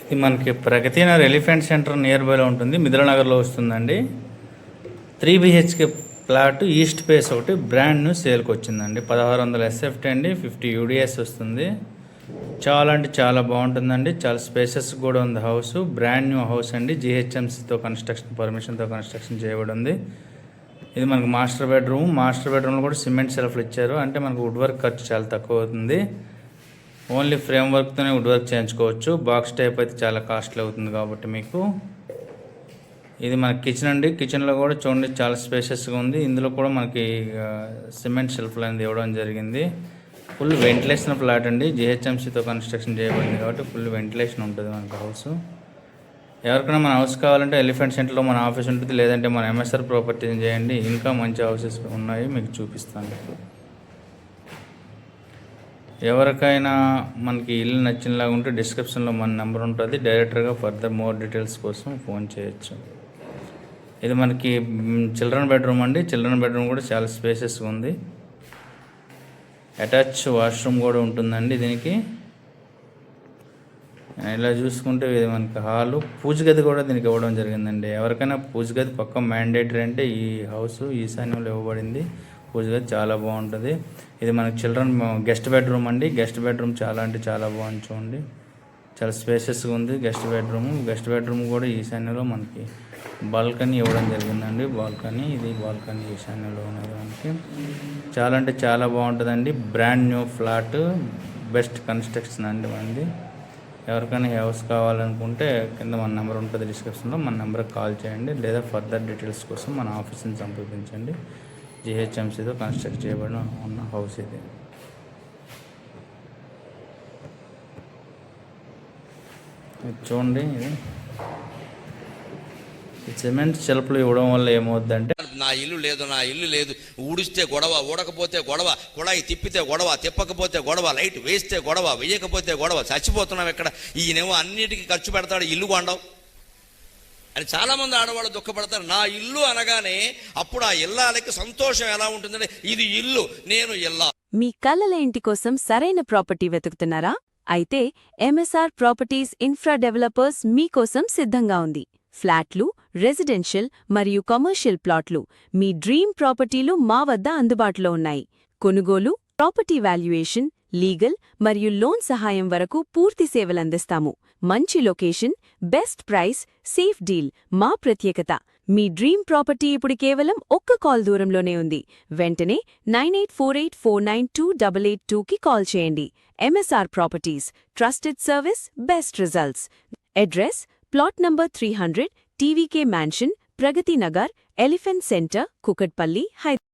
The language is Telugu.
ఇది మనకి ప్రగతి నగర్ ఎలిఫెంట్ సెంటర్ నియర్ బైలో ఉంటుంది, మిథులనగర్లో వస్తుందండి. 3 BHK ప్లాట్ ఈస్ట్ ఫేస్ ఒకటి బ్రాండ్ న్యూ సేల్కి వచ్చిందండి. 1600 SFT అండి, 50 UDS వస్తుంది. చాలా అంటే చాలా బాగుంటుందండి. చాలా స్పేసెస్ కూడా ఉంది హౌస్. బ్రాండ్ న్యూ హౌస్ అండి. GHMCతో కన్స్ట్రక్షన్ పర్మిషన్తో కన్స్ట్రక్షన్ చేయబడి ఉంది. ఇది మనకు మాస్టర్ బెడ్రూమ్లో కూడా సిమెంట్ సెల్ఫ్లు ఇచ్చారు. అంటే మనకు వుడ్ వర్క్ ఖర్చు చాలా తక్కువ అవుతుంది. ఓన్లీ ఫ్రేమ్ వర్క్తోనే వుడ్ వర్క్ చేయించుకోవచ్చు. బాక్స్ టైప్ అయితే చాలా కాస్ట్లీ అవుతుంది కాబట్టి మీకు. ఇది మన కిచెన్ అండి. కిచెన్లో కూడా చూడండి చాలా స్పేషియస్గా ఉంది. ఇందులో కూడా మనకి సిమెంట్ షెల్ఫ్లు అనేది ఇవ్వడం జరిగింది. ఫుల్ వెంటిలేషన్ ఫ్లాట్ అండి. GHMCతో కన్స్ట్రక్షన్ చేయబడింది కాబట్టి ఫుల్ వెంటిలేషన్ ఉంటుంది మనకు హౌస్. ఎవరికైనా మన హౌస్ కావాలంటే ఎలిఫెంట్ సెంటర్లో మన ఆఫీస్ ఉంటుంది, లేదంటే మన MSR ప్రాపర్టీని చేయండి. ఇంకా మంచి హౌసెస్ ఉన్నాయి, మీకు చూపిస్తాను. ఎవరికైనా మనకి ఇల్లు నచ్చినలాగా ఉంటే డిస్క్రిప్షన్లో మన నెంబర్ ఉంటుంది. డైరెక్ట్గా ఫర్దర్ మోర్ డీటెయిల్స్ కోసం ఫోన్ చేయొచ్చు. ఇది మనకి చిల్డ్రన్ బెడ్రూమ్ అండి. చిల్డ్రన్ బెడ్రూమ్ కూడా చాలా స్పేసెస్గా ఉంది. అటాచ్ వాష్రూమ్ కూడా ఉంటుందండి దీనికి. ఇలా చూసుకుంటే ఇది మనకి హాలు, పూజ గది కూడా దీనికి ఇవ్వడం జరిగిందండి. ఎవరికైనా పూజ గది పక్క మ్యాండేటరీ అంటే ఈ హౌస్ ఈశాన్యంలో ఇవ్వబడింది. పూజ గది చాలా బాగుంటుంది. ఇది మనకి చిల్డ్రన్ గెస్ట్ బెడ్రూమ్ అండి. గెస్ట్ బెడ్రూమ్ చాలా అంటే చాలా బాగుంది చూడండి. చాలా స్పేసెస్గా ఉంది గెస్ట్ బెడ్రూమ్ కూడా ఈశాన్యంలో మనకి బాల్కనీ ఇవ్వడం జరిగిందండి. ఇది బాల్కనీ ఈశాన్యంలో ఉన్నది మనకి. చాలా అంటే చాలా బాగుంటుందండి. Brand new flat, best construction అండి మనది. ఎవరికైనా హౌస్ కావాలనుకుంటే కింద మన నెంబర్ ఉంటుంది డిస్క్రిప్షన్లో, మన నెంబర్కి కాల్ చేయండి, లేదా ఫర్దర్ డీటెయిల్స్ కోసం మన ఆఫీస్ని సంప్రదించండి. GHMCతో కన్స్ట్రక్ట్ చేయబడిన ఉన్న హౌస్ ఇది. చూడండి, ఇది సిమెంట్ షెల్ఫ్లు ఇవ్వడం వల్ల ఏమవుద్దంటే, నా ఇల్లు లేదు, ఊడిస్తే గొడవ, ఊడకపోతే గొడవ, కుళాయి తిప్పితే గొడవ, తిప్పకపోతే గొడవ, లైట్ వేస్తే గొడవ, వేయకపోతే గొడవ, చచ్చిపోతున్నాం ఇక్కడ. ఈయనేమో అన్నిటికీ ఖర్చు పెడతాడు, ఇల్లు కొండవు అని చాలామంది ఆడవాళ్ళు దుఃఖపడతారు. నా ఇల్లు అనగానే అప్పుడు ఆ ఇల్లాలకి సంతోషం ఎలా ఉంటుందంటే, ఇది ఇల్లు, నేను ఇల్లా. మీ కలల ఇంటి కోసం సరైన ప్రాపర్టీ వెతుకుతున్నారా? అయితే MSR ప్రాపర్టీస్ ఇన్ఫ్రా డెవలపర్స్ మీకోసం సిద్ధంగా ఉంది. ఫ్లాట్లు, రెసిడెన్షియల్ మరియు కమర్షియల్ ప్లాట్లు, మీ డ్రీమ్ ప్రాపర్టీలు మా వద్ద అందుబాటులో ఉన్నాయి. కొనుగోలు, ప్రాపర్టీ వాల్యుయేషన్, లీగల్ మరియు లోన్ సహాయం వరకు పూర్తి సేవలందిస్తాము. మంచి location, best price, safe deal మా ప్రత్యేకత. మీ డ్రీమ్ ప్రాపర్టీ ఇప్పుడు కేవలం ఒక్క కాల్ దూరంలోనే ఉంది. వెంటనే 9848492882కి కాల్ చేయండి. MSR properties, trusted service, best results. Address: plot number 300, TVK mansion, Pragathi Nagar, elephant centre, Kukatpally, Hyderabad.